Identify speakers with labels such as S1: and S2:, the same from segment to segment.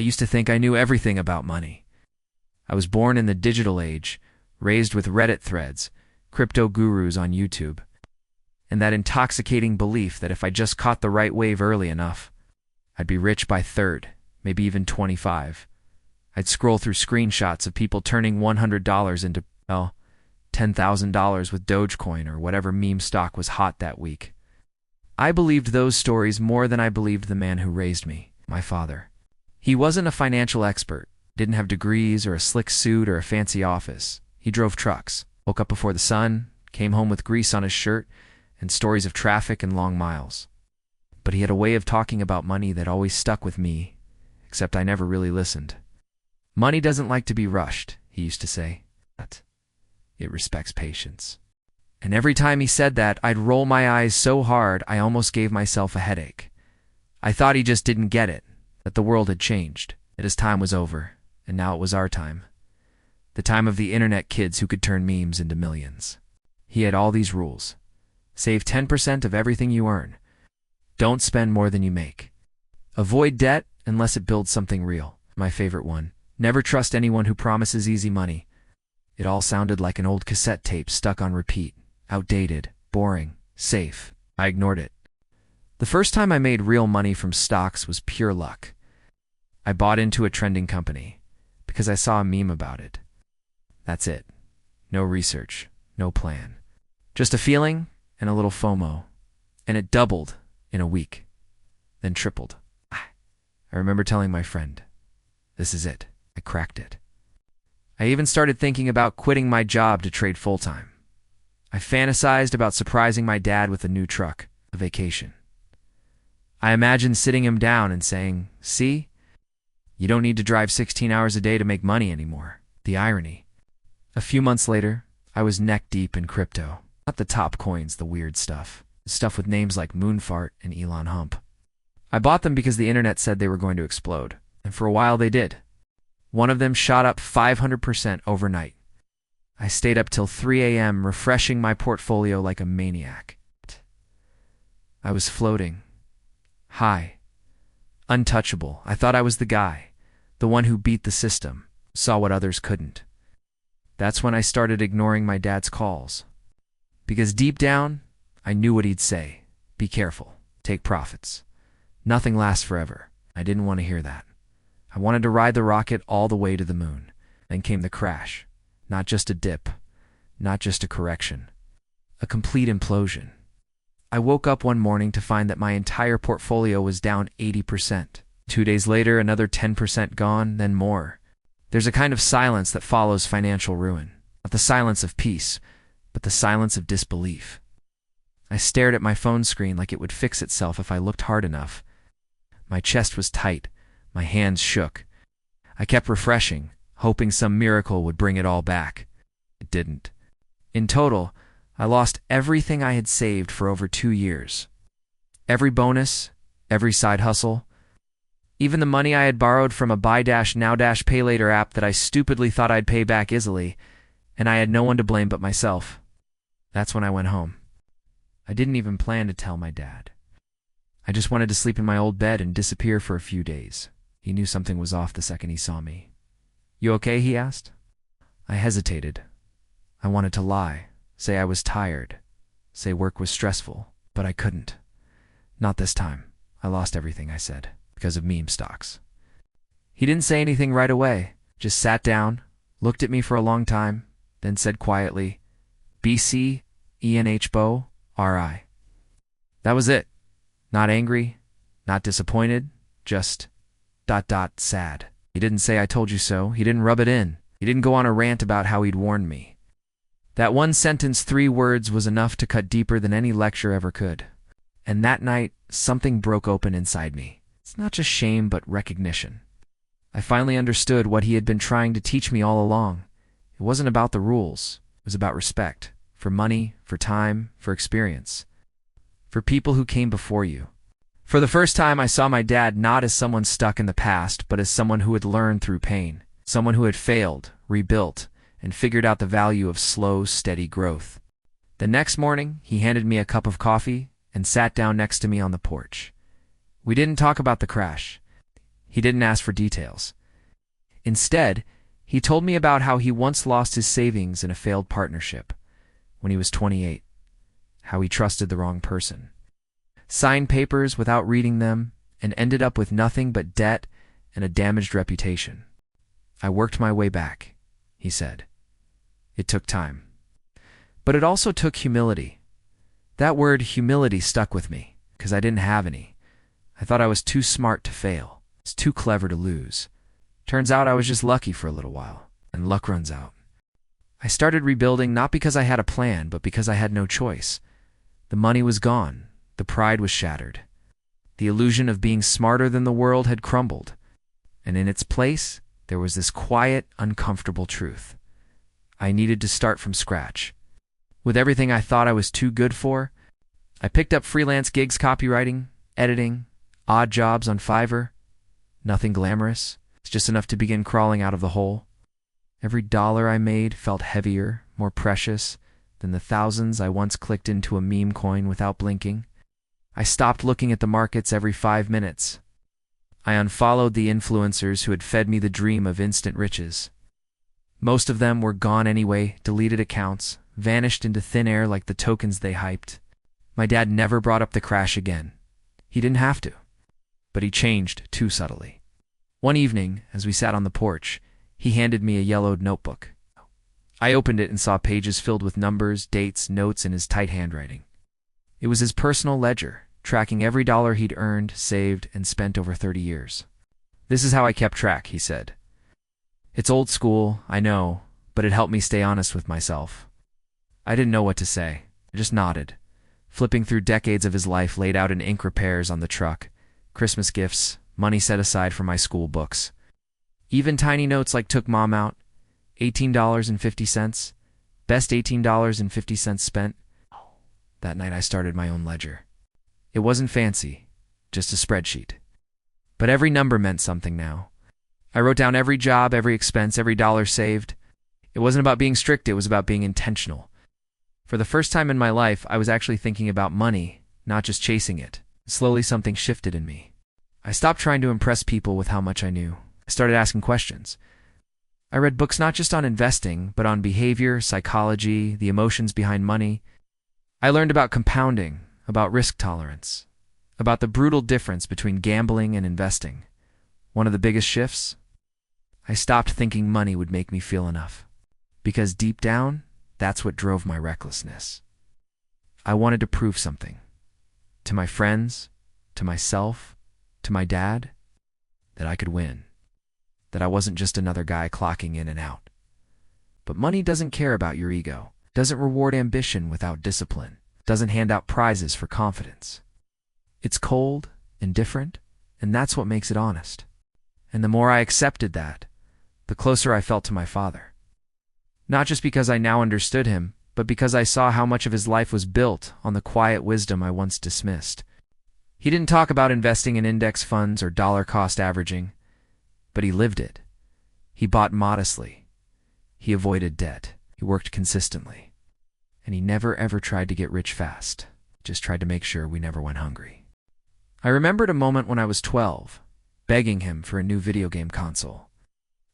S1: used to think I knew everything about money. I was born in the digital age, raised with Reddit threads, crypto gurus on YouTube, and that intoxicating belief that if I just caught the right wave early enough, I'd be rich by 30, maybe even 25. I'd scroll through screenshots of people turning $100 into, well, $10,000 with Dogecoin or whatever meme stock was hot that week. I believed those stories more than I believed the man who raised me, my father. He wasn't a financial expert, didn't have degrees or a slick suit or a fancy office. He drove trucks, woke up before the sun, came home with grease on his shirt, and stories of traffic and long miles. But he had a way of talking about money that always stuck with me, except I never really listened. Money doesn't like to be rushed, he used to say. It respects patience. And every time he said that, I'd roll my eyes so hard I almost gave myself a headache. I thought he just didn't get it, that the world had changed, that his time was over, and now it was our time. The time of the internet kids who could turn memes into millions. He had all these rules. Save 10% of everything you earn. Don't spend more than you make. Avoid debt unless it builds something real. My favorite one. Never trust anyone who promises easy money. It all sounded like an old cassette tape stuck on repeat. Outdated, boring, safe. I ignored it. The first time I made real money from stocks was pure luck. I bought into a trending company because I saw a meme about it. That's it. No research, no plan. Just a feeling and a little FOMO. And it doubled in a week, then tripled. I remember telling my friend, "This is it. I cracked it." I even started thinking about quitting my job to trade full-time. I fantasized about surprising my dad with a new truck, a vacation. I imagined sitting him down and saying, "See? You don't need to drive 16 hours a day to make money anymore." The irony. A few months later, I was neck-deep in crypto. Not the top coins, the weird stuff. The stuff with names like Moonfart and Elon Hump. I bought them because the internet said they were going to explode. And for a while they did. One of them shot up 500% overnight. I stayed up till 3 a.m. refreshing my portfolio like a maniac. I was floating. High. Untouchable. I thought I was the guy. The one who beat the system. Saw what others couldn't. That's when I started ignoring my dad's calls. Because deep down, I knew what he'd say. Be careful. Take profits. Nothing lasts forever. I didn't want to hear that. I wanted to ride the rocket all the way to the moon. Then came the crash. Not just a dip. Not just a correction. A complete implosion. I woke up one morning to find that my entire portfolio was down 80%. 2 days later, another 10% gone, then more. There's a kind of silence that follows financial ruin. Not the silence of peace, but the silence of disbelief. I stared at my phone screen like it would fix itself if I looked hard enough. My chest was tight. My hands shook. I kept refreshing, hoping some miracle would bring it all back. It didn't. In total, I lost everything I had saved for over 2 years. Every bonus, every side hustle, even the money I had borrowed from a buy-now-pay-later app that I stupidly thought I'd pay back easily, and I had no one to blame but myself. That's when I went home. I didn't even plan to tell my dad. I just wanted to sleep in my old bed and disappear for a few days. He knew something was off the second he saw me. "You okay?" he asked. I hesitated. I wanted to lie, say I was tired, say work was stressful, but I couldn't. Not this time. I lost everything, I said, because of meme stocks. He didn't say anything right away, just sat down, looked at me for a long time, then said quietly, "BC, ENHBO, RI." That was it. Not angry, not disappointed, just ... sad. He didn't say "I told you so." He didn't rub it in. He didn't go on a rant about how he'd warned me. That one sentence, 3 words, was enough to cut deeper than any lecture ever could. And that night, something broke open inside me. It's not just shame, but recognition. I finally understood what he had been trying to teach me all along. It wasn't about the rules. It was about respect. For money, for time, for experience. For people who came before you. For the first time, I saw my dad not as someone stuck in the past, but as someone who had learned through pain. Someone who had failed, rebuilt, and figured out the value of slow, steady growth. The next morning, he handed me a cup of coffee and sat down next to me on the porch. We didn't talk about the crash. He didn't ask for details. Instead, he told me about how he once lost his savings in a failed partnership when he was 28, how he trusted the wrong person, signed papers without reading them, and ended up with nothing but debt and a damaged reputation. I worked my way back, he said. It took time. But it also took humility. That word humility stuck with me, because I didn't have any. I thought I was too smart to fail. I was too clever to lose. Turns out I was just lucky for a little while, and luck runs out. I started rebuilding not because I had a plan, but because I had no choice. The money was gone. The pride was shattered. The illusion of being smarter than the world had crumbled. And in its place, there was this quiet, uncomfortable truth. I needed to start from scratch. With everything I thought I was too good for, I picked up freelance gigs, copywriting, editing, odd jobs on Fiverr. Nothing glamorous. It's just enough to begin crawling out of the hole. Every dollar I made felt heavier, more precious than the thousands I once clicked into a meme coin without blinking. I stopped looking at the markets every 5 minutes. I unfollowed the influencers who had fed me the dream of instant riches. Most of them were gone anyway, deleted accounts, vanished into thin air like the tokens they hyped. My dad never brought up the crash again. He didn't have to. But he changed too subtly. One evening, as we sat on the porch, he handed me a yellowed notebook. I opened it and saw pages filled with numbers, dates, notes in his tight handwriting. It was his personal ledger, tracking every dollar he'd earned, saved, and spent over 30 years. "This is how I kept track," he said. "It's old school, I know, but it helped me stay honest with myself." I didn't know what to say. I just nodded, flipping through decades of his life laid out in ink repairs on the truck, Christmas gifts, money set aside for my school books. Even tiny notes like "took mom out," $18.50, best $18.50 spent. That night I started my own ledger. It wasn't fancy, just a spreadsheet. But every number meant something now. I wrote down every job, every expense, every dollar saved. It wasn't about being strict, it was about being intentional. For the first time in my life, I was actually thinking about money, not just chasing it. Slowly something shifted in me. I stopped trying to impress people with how much I knew. I started asking questions. I read books not just on investing, but on behavior, psychology, the emotions behind money. I learned about compounding, about risk tolerance, about the brutal difference between gambling and investing. One of the biggest shifts? I stopped thinking money would make me feel enough. Because deep down, that's what drove my recklessness. I wanted to prove something. To my friends, to myself, to my dad, that I could win. That I wasn't just another guy clocking in and out. But money doesn't care about your ego, doesn't reward ambition without discipline, doesn't hand out prizes for confidence. It's cold and different, and that's what makes it honest. And the more I accepted that, the closer I felt to my father. Not just because I now understood him, but because I saw how much of his life was built on the quiet wisdom I once dismissed. He didn't talk about investing in index funds or dollar cost averaging, but he lived it. He bought modestly. He avoided debt. He worked consistently. And he never ever tried to get rich fast, just tried to make sure we never went hungry. I remembered a moment when I was 12, begging him for a new video game console.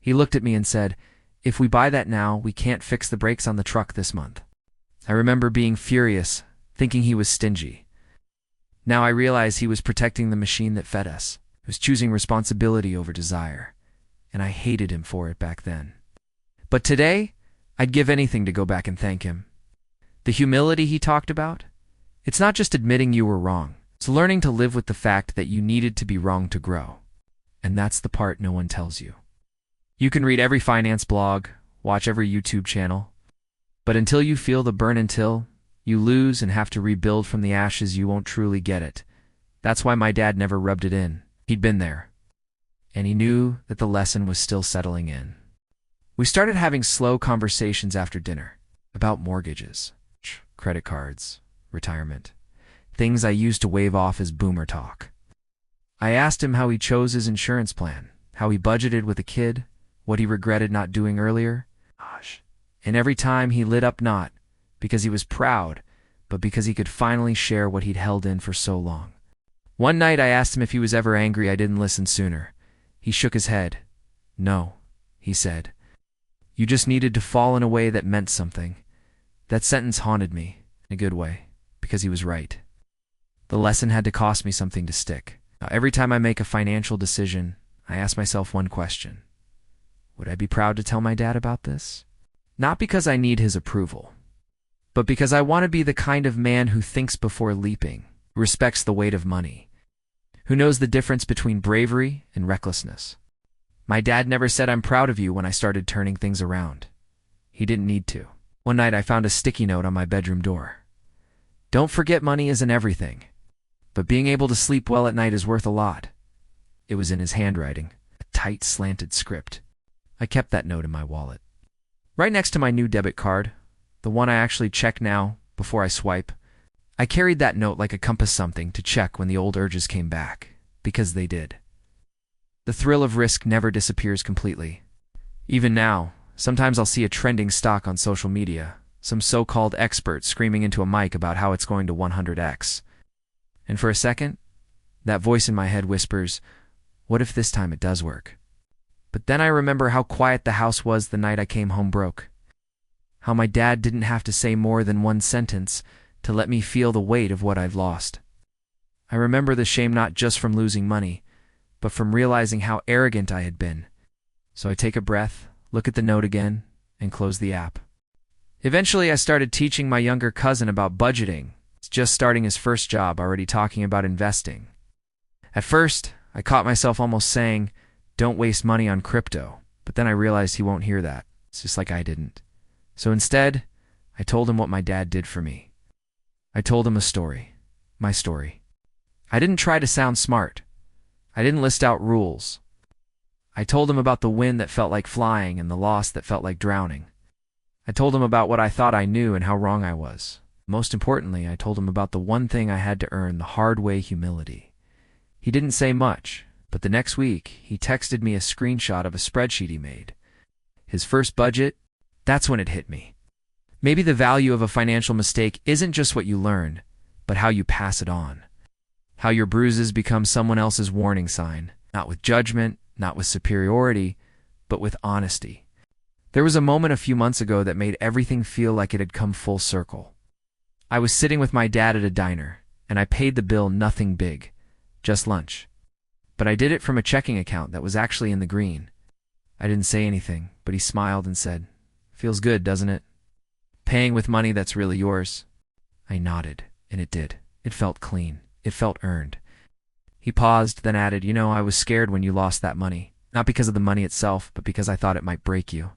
S1: He looked at me and said, "If we buy that now, we can't fix the brakes on the truck this month." I remember being furious, thinking he was stingy. Now I realize he was protecting the machine that fed us. He was choosing responsibility over desire, and I hated him for it back then. But today, I'd give anything to go back and thank him. The humility he talked about, it's not just admitting you were wrong. It's learning to live with the fact that you needed to be wrong to grow. And that's the part no one tells you. You can read every finance blog, watch every YouTube channel, but until you feel the burn until, you lose and have to rebuild from the ashes, you won't truly get it. That's why my dad never rubbed it in. He'd been there. And he knew that the lesson was still settling in. We started having slow conversations after dinner about mortgages, credit cards, retirement, things I used to wave off as boomer talk. I asked him how he chose his insurance plan, how he budgeted with a kid, what he regretted not doing earlier. And every time he lit up, not because he was proud, but because he could finally share what he'd held in for so long. One night I asked him if he was ever angry I didn't listen sooner. He shook his head. "No," he said. "You just needed to fall in a way that meant something." That sentence haunted me, in a good way, because he was right. The lesson had to cost me something to stick. Now, every time I make a financial decision, I ask myself one question. Would I be proud to tell my dad about this? Not because I need his approval, but because I want to be the kind of man who thinks before leaping, who respects the weight of money, who knows the difference between bravery and recklessness. My dad never said "I'm proud of you" when I started turning things around. He didn't need to. One night I found a sticky note on my bedroom door. "Don't forget money isn't everything, but being able to sleep well at night is worth a lot." It was in his handwriting, a tight, slanted script. I kept that note in my wallet. Right next to my new debit card, the one I actually check now before I swipe, I carried that note like a compass, something to check when the old urges came back, because they did. The thrill of risk never disappears completely. Even now, sometimes I'll see a trending stock on social media, some so-called expert screaming into a mic about how it's going to 100x. And for a second, that voice in my head whispers, what if this time it does work? But then I remember how quiet the house was the night I came home broke. How my dad didn't have to say more than one sentence to let me feel the weight of what I've lost. I remember the shame not just from losing money, but from realizing how arrogant I had been. So I take a breath, look at the note again, and close the app. Eventually I started teaching my younger cousin about budgeting. He's just starting his first job, already talking about investing. At first, I caught myself almost saying, "Don't waste money on crypto," but then I realized he won't hear that. It's just like I didn't. So instead, I told him what my dad did for me. I told him a story, my story. I didn't try to sound smart. I didn't list out rules. I told him about the win that felt like flying and the loss that felt like drowning. I told him about what I thought I knew and how wrong I was. Most importantly, I told him about the one thing I had to earn the hard way: humility. He didn't say much, but the next week, he texted me a screenshot of a spreadsheet he made. His first budget, that's when it hit me. Maybe the value of a financial mistake isn't just what you learn, but how you pass it on. How your bruises become someone else's warning sign, not with judgment, not with superiority, but with honesty. There was a moment a few months ago that made everything feel like it had come full circle. I was sitting with my dad at a diner, and I paid the bill, nothing big, just lunch. But I did it from a checking account that was actually in the green. I didn't say anything, but he smiled and said, "Feels good, doesn't it? Paying with money that's really yours." I nodded, and it did. It felt clean. It felt earned. He paused, then added, I was scared when you lost that money. Not because of the money itself, but because I thought it might break you."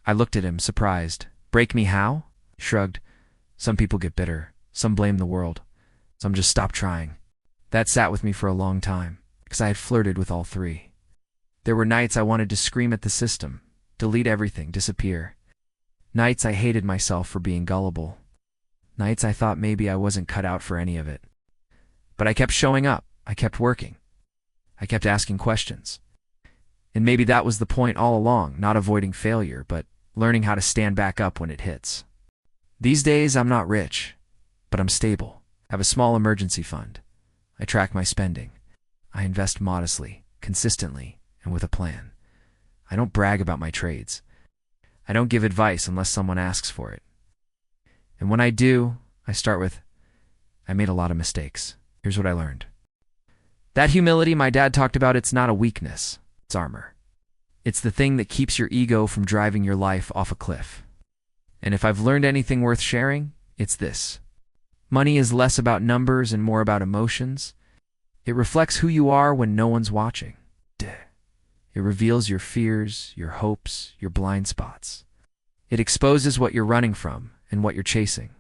S1: I looked at him, surprised. "Break me how?" He shrugged. "Some people get bitter. Some blame the world. Some just stop trying." That sat with me for a long time, because I had flirted with all three. There were nights I wanted to scream at the system, delete everything, disappear. Nights I hated myself for being gullible. Nights I thought maybe I wasn't cut out for any of it. But I kept showing up. I kept working. I kept asking questions. And maybe that was the point all along, not avoiding failure, but learning how to stand back up when it hits. These days, I'm not rich, but I'm stable. I have a small emergency fund. I track my spending. I invest modestly, consistently, and with a plan. I don't brag about my trades. I don't give advice unless someone asks for it. And when I do, I start with, I made a lot of mistakes. Here's what I learned. That humility my dad talked about, it's not a weakness. It's armor. It's the thing that keeps your ego from driving your life off a cliff. And if I've learned anything worth sharing, it's this. Money is less about numbers and more about emotions. It reflects who you are when no one's watching. It reveals your fears, your hopes, your blind spots. It exposes what you're running from and what you're chasing.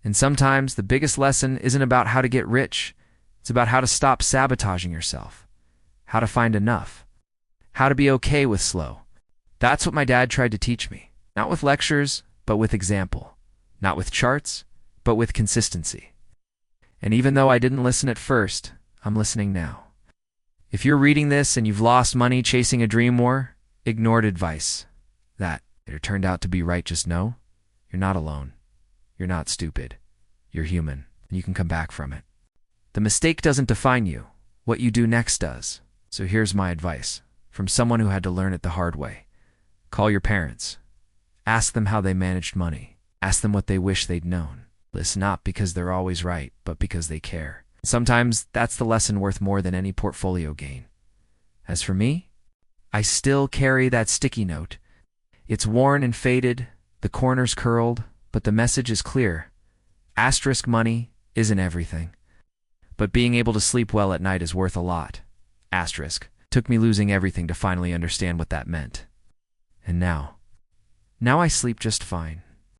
S1: And sometimes the biggest lesson isn't about how to get rich. It's about how to stop sabotaging yourself, how to find enough, how to be okay with slow. That's what my dad tried to teach me. Not with lectures, but with example. Not with charts, but with consistency. And even though I didn't listen at first, I'm listening now. If you're reading this and you've lost money chasing a dream war, ignored advice, that it turned out to be right, just know, you're not alone. You're not stupid. You're human, and you can come back from it. The mistake doesn't define you. What you do next does. So here's my advice, from someone who had to learn it the hard way. Call your parents. Ask them how they managed money. Ask them what they wish they'd known. Listen, not because they're always right, but because they care. Sometimes that's the lesson worth more than any portfolio gain. As for me, I still carry that sticky note. It's worn and faded, the corners curled, but the message is clear. Asterisk money isn't everything. But being able to sleep well at night is worth a lot. Asterisk. Took me losing everything to finally understand what that meant. And now I sleep just fine.